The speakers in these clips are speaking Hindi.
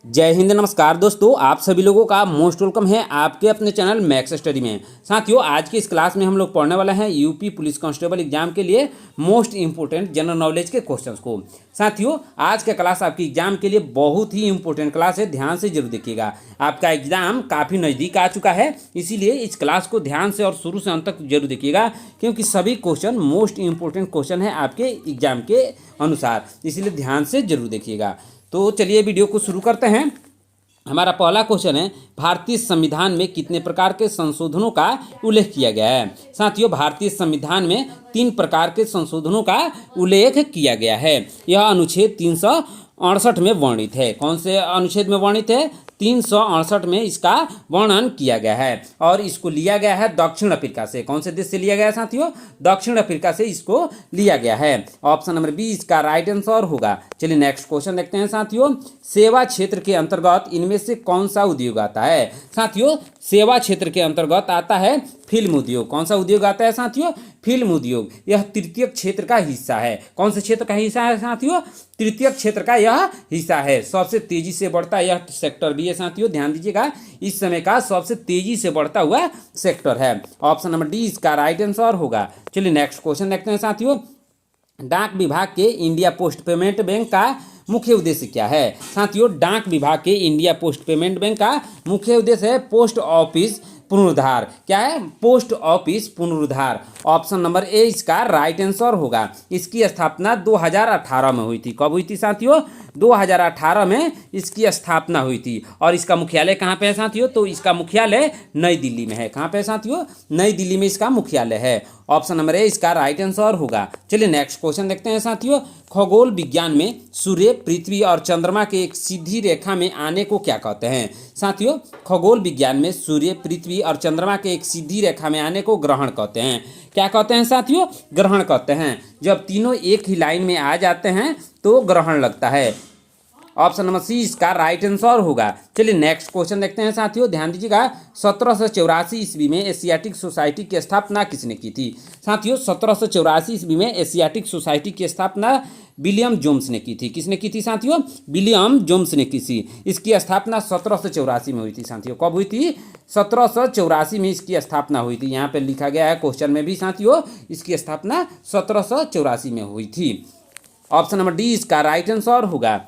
जय हिंद। नमस्कार दोस्तों, आप सभी लोगों का मोस्ट वेलकम है आपके अपने चैनल मैक्स स्टडी में। साथियों, आज की इस क्लास में हम लोग पढ़ने वाले हैं यूपी पुलिस कांस्टेबल एग्जाम के लिए मोस्ट इंपोर्टेंट जनरल नॉलेज के क्वेश्चंस को। साथियों, आज का क्लास आपकी एग्जाम के लिए बहुत ही इंपॉर्टेंट क्लास है, ध्यान से जरूर देखिएगा। आपका एग्जाम काफ़ी नज़दीक आ चुका है, इसीलिए इस क्लास को ध्यान से और शुरू से अंत तक जरूर देखिएगा, क्योंकि सभी क्वेश्चन मोस्ट इंपॉर्टेंट क्वेश्चन है आपके एग्जाम के अनुसार, इसीलिए ध्यान से जरूर देखिएगा। तो चलिए वीडियो को शुरू करते हैं। हमारा पहला क्वेश्चन है, भारतीय संविधान में कितने प्रकार के संशोधनों का उल्लेख किया गया है। साथियों, भारतीय संविधान में 3 प्रकार के संशोधनों का उल्लेख किया गया है। यह अनुच्छेद 368 में वर्णित है। कौन से अनुच्छेद में वर्णित है? 368 में इसका वर्णन किया गया है और इसको लिया गया है दक्षिण अफ्रीका से। कौन से देश से लिया गया है साथियों? दक्षिण अफ्रीका से इसको लिया गया है। ऑप्शन नंबर बी इसका राइट आंसर होगा। चलिए नेक्स्ट क्वेश्चन देखते हैं साथियों। सेवा क्षेत्र के अंतर्गत इनमें से कौन सा उद्योग आता है? साथियों, सेवा क्षेत्र के अंतर्गत आता है फिल्म उद्योग। कौन सा उद्योग आता है साथियों? फिल्म उद्योग। यह तृतीय क्षेत्र का हिस्सा है। कौन से क्षेत्र का हिस्सा है साथियों? तृतीय क्षेत्र का यह हिस्सा है। सबसे तेजी से बढ़ता यह सेक्टर भी है साथियों, ध्यान दीजिएगा, इस समय का सबसे तेजी से बढ़ता हुआ सेक्टर है। ऑप्शन नंबर डी इसका राइट आंसर होगा। चलिए नेक्स्ट क्वेश्चन देखते हैं साथियों। डाक विभाग के इंडिया पोस्ट पेमेंट बैंक का मुख्य उद्देश्य क्या है? साथियों, डाक विभाग के इंडिया पोस्ट पेमेंट बैंक का मुख्य उद्देश्य है पोस्ट ऑफिस पुनरुद्धार। क्या है? पोस्ट ऑफिस पुनरुद्धार। ऑप्शन नंबर ए इसका राइट आंसर होगा। इसकी स्थापना 2018 में हुई थी। कब हुई थी साथियों? 2018 में इसकी स्थापना हुई थी। और इसका मुख्यालय कहाँ पे है साथियों? तो इसका मुख्यालय नई दिल्ली में है। कहाँ पे है साथियों? नई दिल्ली में इसका मुख्यालय है। ऑप्शन नंबर ए इसका राइट आंसर होगा। चलिए नेक्स्ट क्वेश्चन देखते हैं साथियों। खगोल विज्ञान में सूर्य, पृथ्वी और चंद्रमा के एक सीधी रेखा में आने को क्या कहते हैं? साथियों, खगोल विज्ञान में सूर्य, पृथ्वी और चंद्रमा के एक सीधी रेखा में आने को ग्रहण कहते हैं। क्या कहते हैं साथियों? ग्रहण कहते हैं। जब तीनों एक ही लाइन में आ जाते हैं तो ग्रहण लगता है। ऑप्शन नंबर सी इसका राइट आंसर होगा। चलिए नेक्स्ट क्वेश्चन देखते हैं साथियों, ध्यान दीजिएगा। 1784 ईस्वी में एशियाटिक सोसाइटी की स्थापना किसने की थी? साथियों, 1784 ईस्वी में एशियाटिक सोसाइटी की स्थापना विलियम जोन्स ने की थी। किसने की थी साथियों? विलियम जोन्स ने की थी। इसकी स्थापना 1784 में हुई थी साथियों। कब हुई थी? 1784 में इसकी स्थापना हुई थी। यहाँ पे लिखा गया है क्वेश्चन में भी साथियों, इसकी स्थापना 1784 में हुई थी। ऑप्शन नंबर डी इसका राइट आंसर होगा।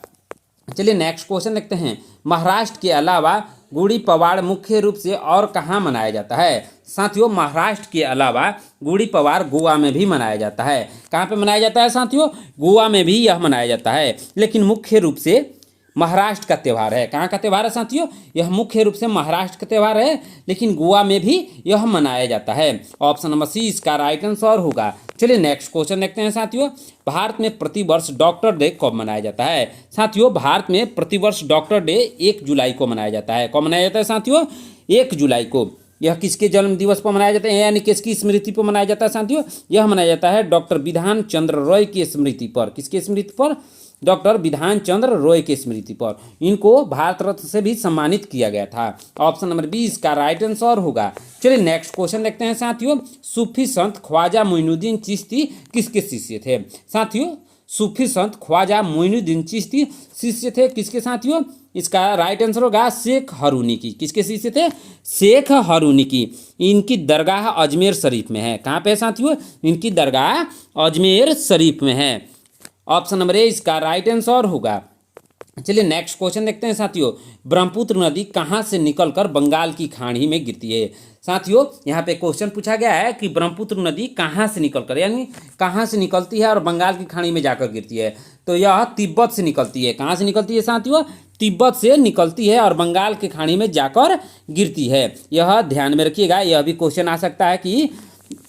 चलिए नेक्स्ट क्वेश्चन देखते हैं। महाराष्ट्र के अलावा गुड़ी पवाड़ मुख्य रूप से और कहाँ मनाया जाता है? साथियों, महाराष्ट्र के अलावा गुड़ी पवाड़ गोवा में भी मनाया जाता है। कहाँ पे मनाया जाता है साथियों? गोवा में भी यह मनाया जाता है, लेकिन मुख्य रूप से महाराष्ट्र का त्यौहार है। कहाँ का त्यौहार है साथियों? यह मुख्य रूप से महाराष्ट्र का त्यौहार है, लेकिन गोवा में भी यह मनाया जाता है। ऑप्शन नंबर सी इसका राइट आंसर होगा। चलिए नेक्स्ट क्वेश्चन देखते हैं साथियों। भारत में प्रतिवर्ष डॉक्टर डे कब मनाया जाता है? साथियों, भारत में प्रतिवर्ष डॉक्टर डे 1 जुलाई को मनाया जाता है। कब मनाया जाता है साथियों? 1 जुलाई को। यह किसके जन्म दिवस पर मनाया जाता है, यानी किसकी स्मृति पर मनाया जाता है साथियों? यह मनाया जाता है डॉक्टर विधान चंद्र रॉय की स्मृति पर। किसकी स्मृति पर? डॉक्टर विधान चंद्र रॉय की स्मृति पर। इनको भारत रत्न से भी सम्मानित किया गया था। ऑप्शन नंबर बी इसका राइट आंसर होगा। चलिए नेक्स्ट क्वेश्चन देखते हैं साथियों। सूफी संत ख्वाजा मोइनुद्दीन चिश्ती किसके शिष्य थे? साथियों, सूफी संत ख्वाजा मोइनुद्दीन चिश्ती शिष्य थे किसके साथियों? इसका राइट आंसर होगा शेख हरूनी की। किसके शिष्य थे? शेख हरूनी की। इनकी दरगाह अजमेर शरीफ में है। कहाँ पे है साथियों? इनकी दरगाह अजमेर शरीफ में है। ऑप्शन नंबर ए इसका राइट आंसर होगा। चलिए नेक्स्ट क्वेश्चन देखते हैं साथियों। ब्रह्मपुत्र नदी कहाँ से निकलकर बंगाल की खाड़ी में गिरती है? साथियों, यहाँ पे क्वेश्चन पूछा गया है कि ब्रह्मपुत्र नदी कहाँ से निकलकर, यानी कहाँ से निकलती है और बंगाल की खाड़ी में जाकर गिरती है? तो यह तिब्बत से निकलती है। कहाँ से निकलती है साथियों? तिब्बत से निकलती है और बंगाल की खाड़ी में जाकर गिरती है। यह ध्यान में रखिएगा। यह भी क्वेश्चन आ सकता है कि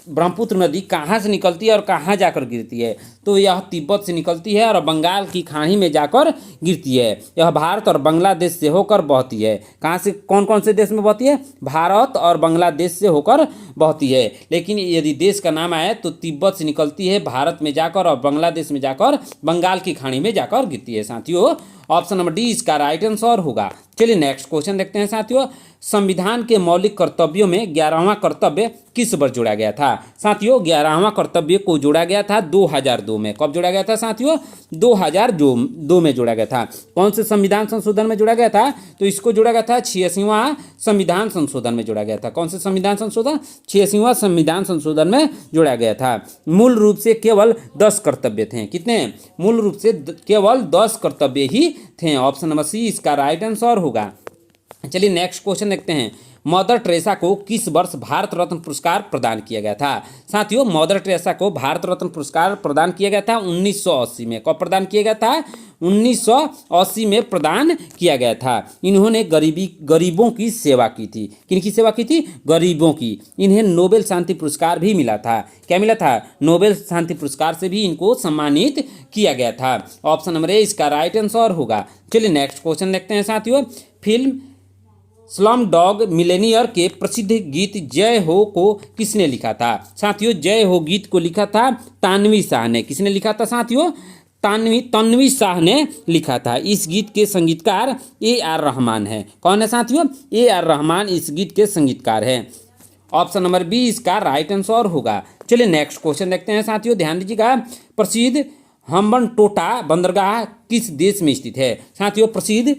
ब्रह्मपुत्र नदी कहाँ से निकलती है और कहाँ जाकर गिरती है? तो यह तिब्बत से निकलती है और बंगाल की खाड़ी में जाकर गिरती है। यह भारत और बांग्लादेश से होकर बहती है। कहाँ से, कौन कौन से देश में बहती है? भारत और बांग्लादेश से होकर बहती है। लेकिन यदि देश का नाम आए तो तिब्बत से निकलती है, भारत में जाकर और बांग्लादेश में जाकर बंगाल की खाड़ी में जाकर गिरती है साथियों। ऑप्शन नंबर डी इसका राइट आंसर होगा। चलिए नेक्स्ट क्वेश्चन देखते हैं साथियों। संविधान के मौलिक कर्तव्यों में 11वां कर्तव्य किस वर्ष जोड़ा गया था? साथियों, 11वां कर्तव्य को जोड़ा गया था 2002 2002 में। कब जोड़ा गया था साथियों? 2002 में जोड़ा गया था। कौन से संविधान संशोधन में जोड़ा गया था? तो इसको जोड़ा गया था 86वां संविधान संशोधन में जोड़ा गया था। कौन से संविधान संशोधन? 86वां संविधान संशोधन में जोड़ा गया था। मूल रूप से केवल 10 कर्तव्य थे। कितने? मूल रूप से केवल 10 कर्तव्य ही थे। ऑप्शन नंबर सी इसका राइट आंसर होगा। चलिए नेक्स्ट क्वेश्चन देखते हैं। मदर टेरेसा को किस वर्ष भारत रत्न पुरस्कार प्रदान किया गया था? साथियों, मदर टेरेसा को भारत रत्न पुरस्कार प्रदान किया गया था 1980 में। कब प्रदान किया गया था? 1980 में प्रदान किया गया था। इन्होंने गरीबों की सेवा की थी। किनकी सेवा की थी? गरीबों की। इन्हें नोबेल शांति पुरस्कार भी मिला था। क्या मिला था? नोबेल शांति पुरस्कार से भी इनको सम्मानित किया गया था। ऑप्शन नंबर ए इसका राइट आंसर होगा। चलिए नेक्स्ट क्वेश्चन देखते हैं साथियों। फिल्म स्लम डॉग मिलेनियर के प्रसिद्ध गीत जय हो को किसने लिखा था? साथियों, जय हो गीत को लिखा था तानवी शाह ने। किसने लिखा था साथियों? तन्वी शाह ने लिखा था। इस गीत के संगीतकार AR रहमान है। कौन है साथियों? AR रहमान इस गीत के संगीतकार हैं। ऑप्शन नंबर बी इसका राइट आंसर होगा। चलिए नेक्स्ट क्वेश्चन देखते हैं साथियों, ध्यान दीजिएगा। प्रसिद्ध हम्बनटोटा बंदरगाह किस देश में स्थित है? साथियों, प्रसिद्ध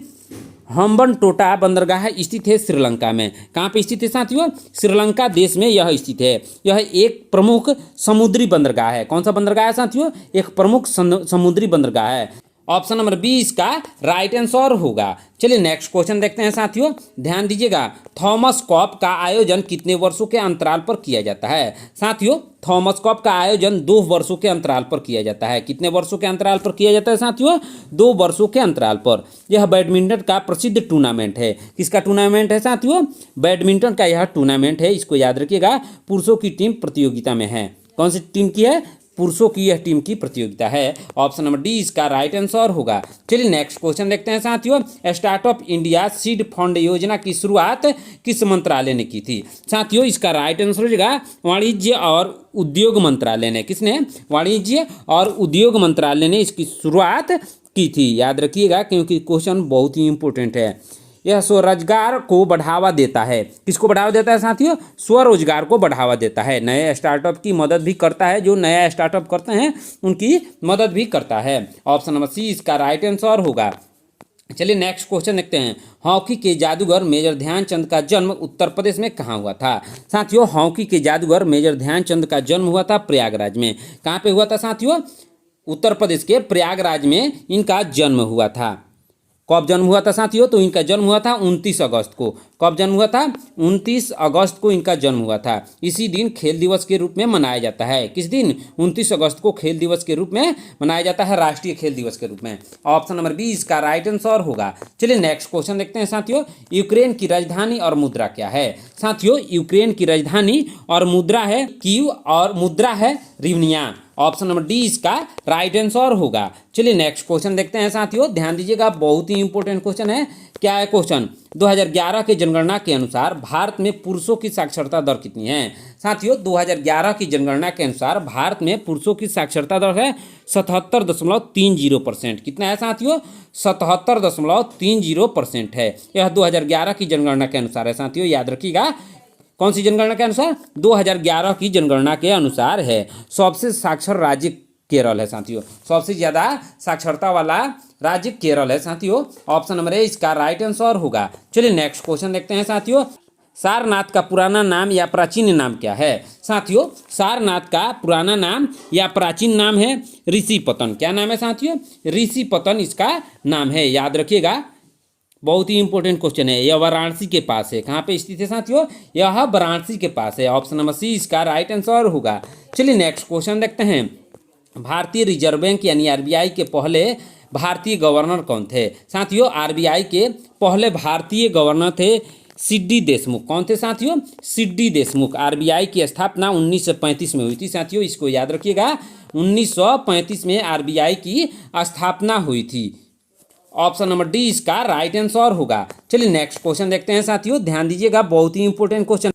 हम्बनटोटा बंदरगाह स्थित है श्रीलंका में। कहाँ पे स्थित है साथियों? श्रीलंका देश में यह स्थित है। यह एक प्रमुख समुद्री बंदरगाह है। कौन सा बंदरगाह है साथियों? एक प्रमुख समुद्री बंदरगाह है। ऑप्शन नंबर बी इसका राइट आंसर होगा। चलिए नेक्स्ट क्वेश्चन देखते हैं साथियों, ध्यान दीजिएगा। थॉमस कप का आयोजन कितने वर्षों के अंतराल पर किया जाता है? साथियों, थॉमस कप का आयोजन 2 वर्षों के अंतराल पर किया जाता है। कितने वर्षों के अंतराल पर किया जाता है साथियों? 2 वर्षों के अंतराल पर। यह बैडमिंटन का प्रसिद्ध टूर्नामेंट है। किसका टूर्नामेंट है साथियों? बैडमिंटन का यह टूर्नामेंट है। इसको याद रखिएगा। पुरुषों की टीम प्रतियोगिता में है। कौन सी टीम की है? पुरुषों की यह टीम की प्रतियोगिता है। ऑप्शन नंबर डी इसका राइट आंसर होगा। चलिए नेक्स्ट क्वेश्चन देखते हैं साथियों। स्टार्टअप इंडिया सीड फंड योजना की शुरुआत किस मंत्रालय ने की थी? साथियों, इसका राइट आंसर हो जाएगा वाणिज्य और उद्योग मंत्रालय ने। किसने? वाणिज्य और उद्योग मंत्रालय ने इसकी शुरुआत की थी। याद रखिएगा क्योंकि क्वेश्चन बहुत ही इंपॉर्टेंट है। यह स्वरोजगार को बढ़ावा देता है। किसको बढ़ावा देता है साथियों? स्वरोजगार को बढ़ावा देता है। नए स्टार्टअप की मदद भी करता है। जो नया स्टार्टअप करते हैं उनकी मदद भी करता है। ऑप्शन नंबर सी इसका राइट आंसर होगा। चलिए नेक्स्ट क्वेश्चन देखते हैं। हॉकी के जादूगर मेजर ध्यानचंद का जन्म उत्तर प्रदेश में कहाँ हुआ था? साथियों, हॉकी के जादूगर मेजर ध्यानचंद का जन्म हुआ था प्रयागराज में। कहाँ पे हुआ था साथियों? उत्तर प्रदेश के प्रयागराज में इनका जन्म हुआ था। कब जन्म हुआ था साथियों? तो इनका जन्म हुआ था 29 अगस्त को। कब जन्म हुआ था? 29 अगस्त को इनका जन्म हुआ था। इसी दिन खेल दिवस के रूप में मनाया जाता है। किस दिन? 29 अगस्त को खेल दिवस के रूप में मनाया जाता है, राष्ट्रीय खेल दिवस के रूप में। ऑप्शन नंबर बी इसका राइट आंसर होगा। चलिए नेक्स्ट क्वेश्चन देखते हैं साथियों। यूक्रेन की राजधानी और मुद्रा क्या है? साथियों, यूक्रेन की राजधानी और मुद्रा है कीव और मुद्रा है रिवनिया। ऑप्शन नंबर डी इसका राइट आंसर होगा। चलिए नेक्स्ट क्वेश्चन देखते हैं साथियों, ध्यान दीजिएगा। बहुत ही इंपॉर्टेंट क्वेश्चन है। क्या है क्वेश्चन? 2011 के जनगणना के अनुसार भारत में पुरुषों की साक्षरता दर कितनी है? साथियों, 2011 की जनगणना के अनुसार भारत में पुरुषों की साक्षरता दर है 77.30%। कितना है साथियों? 77.30% है। यह 2011 की जनगणना के अनुसार है साथियों, याद रखिएगा। कौन सी जनगणना के अनुसार? 2011 की जनगणना के अनुसार है। सबसे साक्षर राज्य केरल है साथियों। सबसे ज़्यादा साक्षरता वाला राज्य केरल है साथियों। ऑप्शन नंबर ए इसका राइट आंसर होगा। चलिए नेक्स्ट क्वेश्चन देखते हैं साथियों। सारनाथ का पुराना नाम या प्राचीन नाम क्या है? साथियों, सारनाथ का पुराना नाम या प्राचीन नाम है ऋषिपतन। क्या नाम है साथियों? ऋषिपतन इसका नाम है, याद रखिएगा। बहुत ही इंपॉर्टेंट क्वेश्चन है। यह वाराणसी के पास है। कहाँ पे स्थित है साथियों? यह वाराणसी के पास है। ऑप्शन नंबर सी इसका राइट आंसर होगा। चलिए नेक्स्ट क्वेश्चन देखते हैं। भारतीय रिजर्व बैंक यानी RBI के पहले भारतीय गवर्नर कौन थे? साथियों, RBI के पहले भारतीय गवर्नर थे CD देशमुख। कौन थे साथियों? CD देशमुख। RBI की स्थापना 1935 में हुई थी साथियों, इसको याद रखिएगा। 1935 में RBI की स्थापना हुई थी। ऑप्शन नंबर डी इसका राइट आंसर होगा। चलिए नेक्स्ट क्वेश्चन देखते हैं साथियों, ध्यान दीजिएगा। बहुत ही इंपॉर्टेंट क्वेश्चन।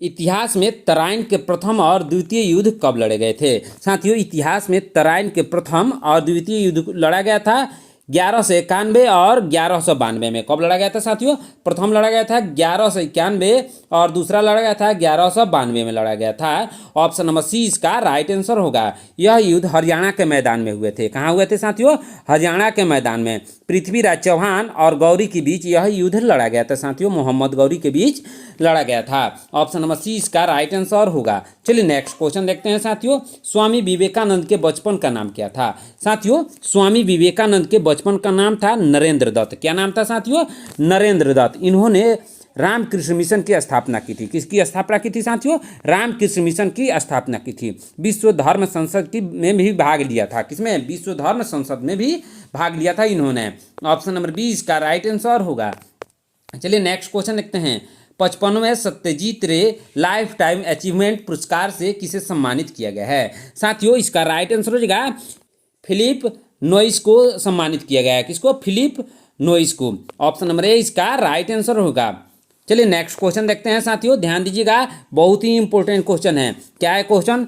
इतिहास में तराइन के प्रथम और द्वितीय युद्ध कब लड़े गए थे? साथियों, इतिहास में तराइन के प्रथम और द्वितीय युद्ध लड़ा गया था 1191 और 1192 में। कब लड़ा गया था साथियों? प्रथम लड़ा गया था 1191 और दूसरा लड़ा गया था 1192 में लड़ा गया था। ऑप्शन नंबर सी इसका राइट आंसर होगा। यह युद्ध हरियाणा के मैदान में हुए थे। कहाँ हुए थे साथियों? हरियाणा के मैदान में। पृथ्वीराज चौहान और गौरी के बीच यह युद्ध लड़ा गया था साथियों, मोहम्मद गौरी के बीच लड़ा गया था। ऑप्शन नंबर सी इसका राइट आंसर होगा। चलिए नेक्स्ट क्वेश्चन देखते हैं साथियों। स्वामी विवेकानंद के बचपन का नाम क्या था? साथियों स्वामी विवेकानंद के बचपन का नाम था नरेंद्र दत्त। क्या नाम था साथियों? नरेंद्र दत्त। इन्होंने रामकृष्ण मिशन की स्थापना की थी। किसकी स्थापना की थी साथियों? रामकृष्ण मिशन की स्थापना की थी। विश्व धर्म संसद की में भी भाग लिया था। किसमें? विश्व धर्म संसद में भी भाग लिया था इन्होंने। ऑप्शन नंबर 20 का राइट आंसर होगा। चलिए नेक्स्ट क्वेश्चन देखते हैं। 55वें सत्यजीत रे लाइफ टाइम अचीवमेंट पुरस्कार से किसे सम्मानित किया गया है? साथियों इसका राइट आंसर हो जाएगा फिलिप नोइस को सम्मानित किया गया है। किसको? फिलिप नोइस को। ऑप्शन नंबर ए इसका राइट आंसर होगा। चलिए नेक्स्ट क्वेश्चन देखते हैं साथियों, ध्यान दीजिएगा, बहुत ही इंपॉर्टेंट क्वेश्चन है। क्या है क्वेश्चन?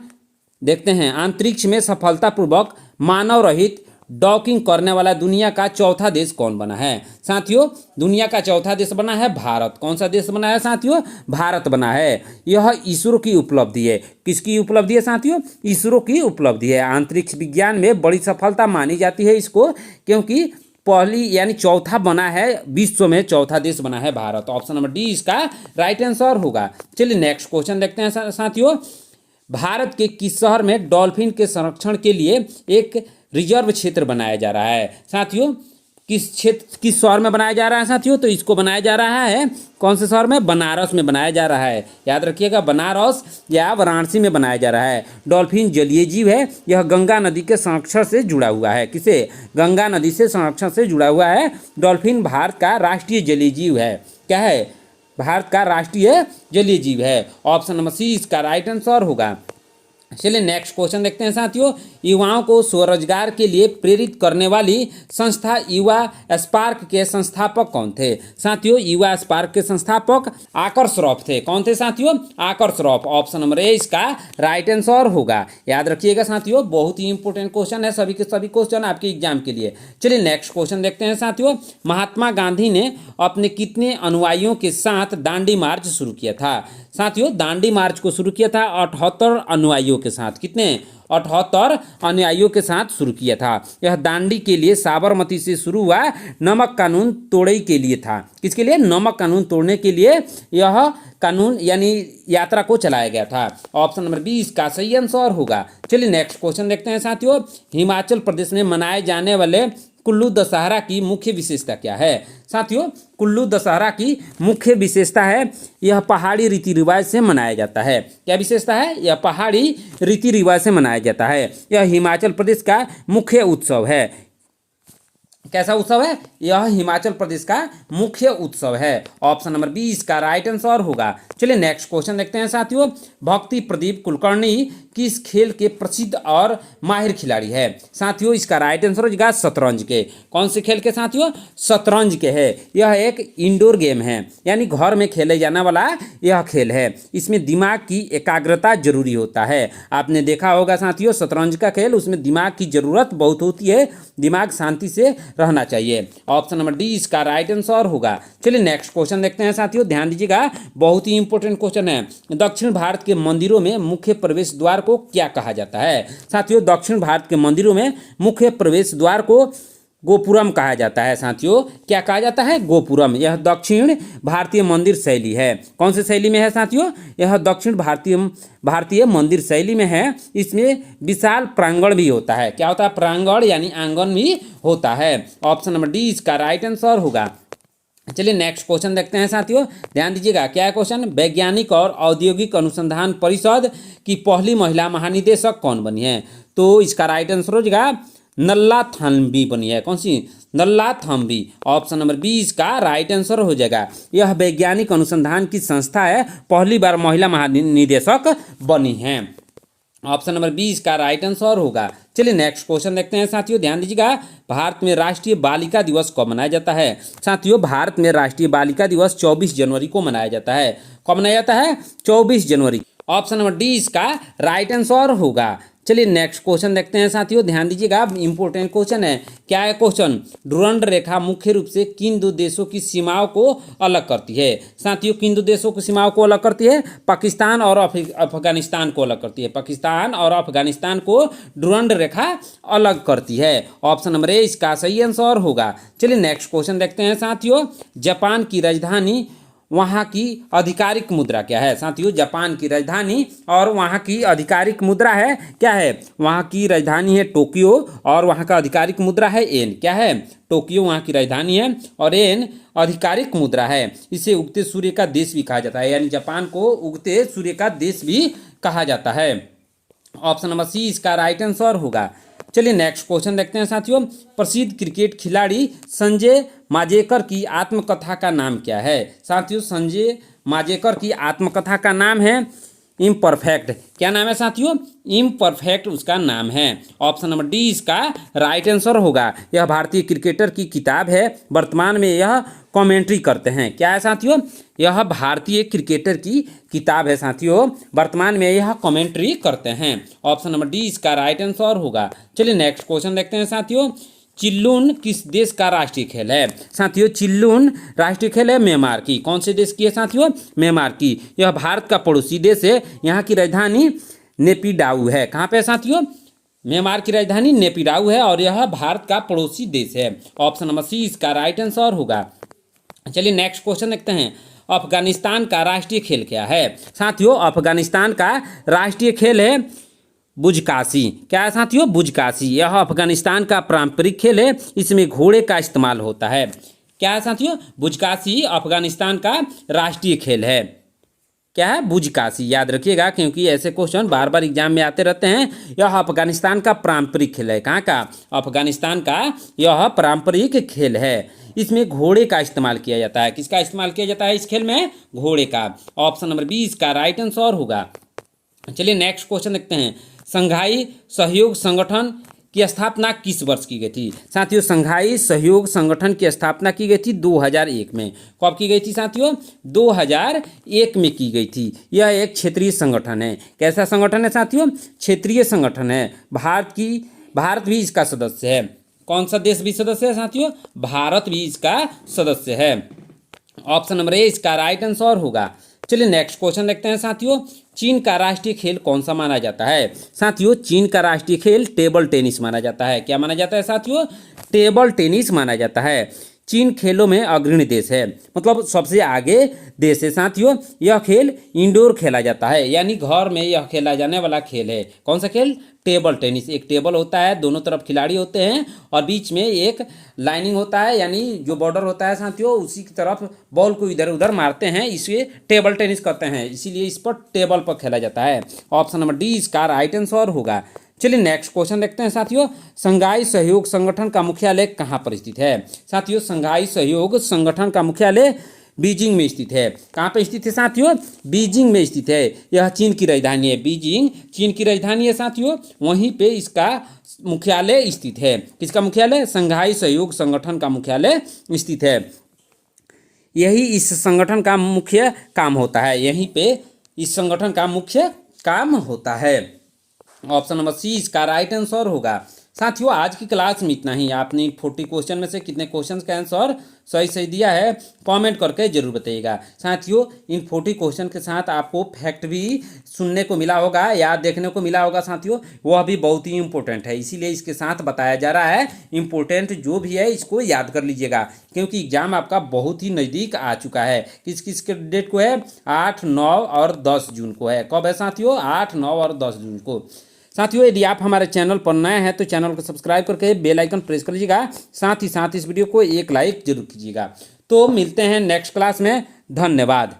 देखते हैं। अंतरिक्ष में सफलतापूर्वक मानव रहित डॉकिंग करने वाला दुनिया का चौथा देश कौन बना है? साथियों दुनिया का चौथा देश बना है भारत। कौन सा देश बना है साथियों? भारत बना है। यह इसरो की उपलब्धि है। किसकी उपलब्धि है साथियों? इसरो की उपलब्धि है। अंतरिक्ष विज्ञान में बड़ी सफलता मानी जाती है इसको, क्योंकि पहली यानी चौथा बना है, विश्व में चौथा देश बना है भारत। ऑप्शन नंबर डी इसका राइट आंसर होगा। चलिए नेक्स्ट क्वेश्चन देखते हैं साथियों। भारत के किस शहर में डॉल्फिन के संरक्षण के लिए एक रिजर्व क्षेत्र बनाया जा रहा है? साथियों किस शहर में बनाया जा रहा है साथियों? तो इसको बनाया जा रहा है कौन से शहर में? बनारस में बनाया जा रहा है। याद रखिएगा, बनारस या वाराणसी में बनाया जा रहा है। डॉल्फिन जलीय जीव है। यह गंगा नदी के संरक्षण से जुड़ा हुआ है। किसे? गंगा नदी से संरक्षण से जुड़ा हुआ है। डॉल्फिन भारत का राष्ट्रीय जलीय जीव है। क्या है? भारत का राष्ट्रीय जलीय जीव है। ऑप्शन नंबर सी इसका राइट आंसर होगा। चलिए नेक्स्ट क्वेश्चन देखते हैं साथियों। युवाओं को स्वरोजगार के लिए प्रेरित करने वाली संस्था युवा स्पार्क के संस्थापक कौन थे? साथियों युवा स्पार्क के संस्थापक आकर श्रॉफ थे। कौन थे साथियों? आकर श्रॉफ। ऑप्शन नंबर ए इसका राइट आंसर होगा। याद रखिएगा साथियों, बहुत ही इंपॉर्टेंट क्वेश्चन है, सभी के सभी क्वेश्चन आपके एग्जाम के लिए। चलिए नेक्स्ट क्वेश्चन देखते हैं साथियों। महात्मा गांधी ने अपने कितने अनुयायियों के साथ दांडी मार्च शुरू किया था? साथियों दांडी मार्च को शुरू किया था 78 अनुयायियों के साथ। कितने? 78 अनुयायियों के साथ शुरू किया था। यह दांडी के लिए साबरमती से शुरू हुआ नमक कानून तोड़ने के लिए था। किसके लिए? नमक कानून तोड़ने के लिए यह कानून यानी यात्रा को चलाया गया था। ऑप्शन नंबर 20 का सही आंसर होगा। चलिए नेक्स्ट क्वेश्चन देखते हैं साथियों। हिमाचल प्रदेश में मनाए जाने वाले कुल्लू दशहरा की मुख्य विशेषता क्या है? साथियों कुल्लू दशहरा की मुख्य विशेषता है यह पहाड़ी रीति रिवाज से मनाया जाता है। क्या विशेषता है? यह पहाड़ी रीति रिवाज से मनाया जाता है। यह हिमाचल प्रदेश का मुख्य उत्सव है। कैसा उत्सव है? यह हिमाचल प्रदेश का मुख्य उत्सव है। ऑप्शन नंबर 20 का राइट आंसर होगा। चलिए नेक्स्ट क्वेश्चन देखते हैं साथियों। भक्ति प्रदीप कुलकर्णी किस खेल के प्रसिद्ध और माहिर खिलाड़ी है? साथियों इसका राइट आंसर हो जाएगा शतरंज के। कौन से खेल के साथियों? शतरंज के है। यह एक इंडोर गेम है, यानी घर में खेले जाने वाला यह खेल है। इसमें दिमाग की एकाग्रता जरूरी होता है। आपने देखा होगा साथियों शतरंज का खेल, उसमें दिमाग की जरूरत बहुत होती है, दिमाग शांति से रहना चाहिए। ऑप्शन नंबर डी इसका राइट आंसर होगा। चलिए नेक्स्ट क्वेश्चन देखते हैं साथियों, ध्यान दीजिएगा, बहुत ही इंपॉर्टेंट क्वेश्चन है। दक्षिण भारत के मंदिरों में मुख्य प्रवेश द्वार को क्या कहा जाता है? साथियों दक्षिण भारत के मंदिरों में मुख्य प्रवेश द्वार को गोपुरम कहा जाता है। साथियों क्या कहा जाता है? गोपुरम। यह दक्षिण भारतीय मंदिर शैली है। कौन सी शैली में है साथियों? यह दक्षिण भारतीय मंदिर शैली में है। इसमें विशाल प्रांगण भी होता है। क्या होता है? प्रांगण यानी आंगन भी होता है। ऑप्शन नंबर डी इसका राइट आंसर होगा। चलिए नेक्स्ट क्वेश्चन देखते हैं साथियों, ध्यान दीजिएगा। क्या है क्वेश्चन? वैज्ञानिक और औद्योगिक अनुसंधान परिषद की पहली महिला महानिदेशक कौन बनी है? तो इसका राइट आंसर हो जाएगा नल्ला थाम्बी बनी है। कौन सी? नल्ला थाम्बी। ऑप्शन नंबर 20 का राइट आंसर हो जाएगा। यह वैज्ञानिक अनुसंधान की संस्था है, पहली बार महिला महानिदेशक बनी है। ऑप्शन नंबर 20 का राइट आंसर होगा। चलिए नेक्स्ट क्वेश्चन देखते हैं साथियों, ध्यान दीजिएगा। भारत में राष्ट्रीय बालिका दिवस कब मनाया जाता है? साथियों भारत में राष्ट्रीय बालिका दिवस 24 जनवरी को मनाया जाता है। कब मनाया जाता है? 24 जनवरी। ऑप्शन नंबर डी इसका राइट आंसर होगा। चलिए नेक्स्ट क्वेश्चन देखते हैं साथियों, ध्यान दीजिएगा, इंपॉर्टेंट क्वेश्चन है। क्या है क्वेश्चन? डुरंड रेखा मुख्य रूप से किन दो देशों की सीमाओं को अलग करती है? साथियों, किन दो देशों की सीमाओं को अलग करती है? पाकिस्तान और अफगानिस्तान को अलग करती है। पाकिस्तान और अफगानिस्तान को डुरंड रेखा अलग करती है। ऑप्शन नंबर ए इसका सही आंसर होगा। चलिए नेक्स्ट क्वेश्चन देखते हैं साथियों, जापान की राजधानी वहाँ की आधिकारिक मुद्रा क्या है? साथियों, जापान की राजधानी और वहाँ की आधिकारिक मुद्रा है क्या है? वहाँ की राजधानी है टोक्यो और वहाँ का आधिकारिक मुद्रा है येन। क्या है? टोक्यो वहाँ की राजधानी है और येन आधिकारिक मुद्रा है। इसे उगते सूर्य का देश भी कहा जाता है, यानी जापान को उगते सूर्य का देश भी कहा जाता है। ऑप्शन नंबर सी इसका राइट आंसर होगा। चलिए नेक्स्ट क्वेश्चन देखते हैं साथियों, प्रसिद्ध क्रिकेट खिलाड़ी संजय मांजरेकर की आत्मकथा का नाम क्या है? साथियों, संजय मांजरेकर की आत्मकथा का नाम है इम्परफेक्ट। क्या नाम है साथियों? इम्परफेक्ट उसका नाम है। ऑप्शन नंबर डी इसका राइट आंसर होगा। यह भारतीय क्रिकेटर की किताब है, वर्तमान में यह कमेंट्री करते हैं। क्या है साथियों? यह भारतीय क्रिकेटर की किताब है साथियों, वर्तमान में यह कमेंट्री करते हैं। ऑप्शन नंबर डी इसका राइट आंसर होगा। चलिए नेक्स्ट क्वेश्चन देखते हैं साथियों, चिल्लून किस देश का राष्ट्रीय खेल है? साथियों, चिल्लून राष्ट्रीय खेल है म्यांमार की। कौन से देश की है साथियों? म्यांमार की। यह भारत का पड़ोसी देश है। यहाँ की राजधानी नेपिडाउ है। कहाँ पे है साथियों? म्यांमार की राजधानी नेपिडाउ है और यह भारत का पड़ोसी देश है। ऑप्शन नंबर सी इसका राइट आंसर होगा। चलिए नेक्स्ट क्वेश्चन देखते हैं, अफगानिस्तान का राष्ट्रीय खेल क्या है? साथियों, अफगानिस्तान का राष्ट्रीय खेल है बुजकाशी। क्या है साथियों? बुजकाशी। यह अफगानिस्तान का पारंपरिक खेल है, इसमें घोड़े का इस्तेमाल होता है। क्या है साथियों? बुजकाशी अफगानिस्तान का राष्ट्रीय खेल है। क्या है? बुजकाशी। याद रखिएगा क्योंकि ऐसे क्वेश्चन बार बार एग्जाम में आते रहते हैं। यह अफगानिस्तान का पारंपरिक खेल है। कहाँ का? अफगानिस्तान का यह पारंपरिक खेल है। इसमें घोड़े का इस्तेमाल किया जाता है। किसका इस्तेमाल किया जाता है इस खेल में? घोड़े का। ऑप्शन नंबर बी इसका राइट आंसर होगा। चलिए नेक्स्ट क्वेश्चन देखते हैं, संघाई सहयोग संगठन की स्थापना किस वर्ष की गई थी? साथियों, संघाई सहयोग संगठन की स्थापना की गई थी 2001 में। कब की गई थी साथियों? 2001 में की गई थी। यह एक क्षेत्रीय संगठन है। कैसा संगठन है साथियों? क्षेत्रीय संगठन है। भारत भी इसका सदस्य है। कौन सा देश भी सदस्य है साथियों? भारत भी इसका सदस्य है। ऑप्शन नंबर ए इसका राइट आंसर होगा। चलिए नेक्स्ट क्वेश्चन देखते हैं साथियों, चीन का राष्ट्रीय खेल कौन सा माना जाता है? साथियों, चीन का राष्ट्रीय खेल टेबल टेनिस माना जाता है। क्या माना जाता है साथियों? टेबल टेनिस माना जाता है। चीन खेलों में अग्रणी देश है, मतलब सबसे आगे देश है साथियों। यह खेल इंडोर खेला जाता है, यानी घर में यह खेला जाने वाला खेल है। कौन सा खेल? Table tennis. एक टेबल होता है, दोनों तरफ खिलाड़ी होते हैं और बीच में एक लाइनिंग होता है, यानी जो बॉर्डर होता है साथियों, उसी की तरफ बॉल को इधर उधर मारते हैं, इसे टेबल टेनिस कहते हैं। इसीलिए इस पर टेबल पर खेला जाता है। ऑप्शन नंबर डी इसका राइट आंसर होगा। चलिए नेक्स्ट क्वेश्चन देखते हैं साथियों, संघाई सहयोग संगठन का मुख्यालय कहाँ पर स्थित है? साथियों, संघाई सहयोग संगठन का मुख्यालय बीजिंग में स्थित है। कहाँ पे स्थित है साथियों? बीजिंग में स्थित है। यह चीन की राजधानी है। बीजिंग चीन की राजधानी है साथियों, वहीं पे इसका मुख्यालय स्थित है। किसका मुख्यालय? संघाई सहयोग संगठन का मुख्यालय स्थित है। यही इस संगठन का मुख्य काम होता है। यहीं पे इस संगठन का मुख्य काम होता है। ऑप्शन नंबर सी इसका राइट आंसर होगा। साथियों, आज की क्लास में इतना ही। आपने 40 क्वेश्चन में से कितने क्वेश्चन का आंसर सही दिया है कमेंट करके जरूर बताइएगा। साथियों, इन 40 क्वेश्चन के साथ आपको फैक्ट भी सुनने को मिला होगा, याद देखने को मिला होगा साथियों, वह भी बहुत ही इंपॉर्टेंट है, इसीलिए इसके साथ बताया जा रहा है। इंपॉर्टेंट जो भी है इसको याद कर लीजिएगा, क्योंकि एग्जाम आपका बहुत ही नज़दीक आ चुका है। किस किस के डेट को है? 8, 9 और 10 जून को है। कब है साथियों? 8, 9 और 10 जून को। साथियों, यदि आप हमारे चैनल पर नए हैं तो चैनल को सब्सक्राइब करके बेल आइकन प्रेस कर लीजिएगा। साथ ही साथ इस वीडियो को एक लाइक जरूर कीजिएगा। तो मिलते हैं नेक्स्ट क्लास में। धन्यवाद।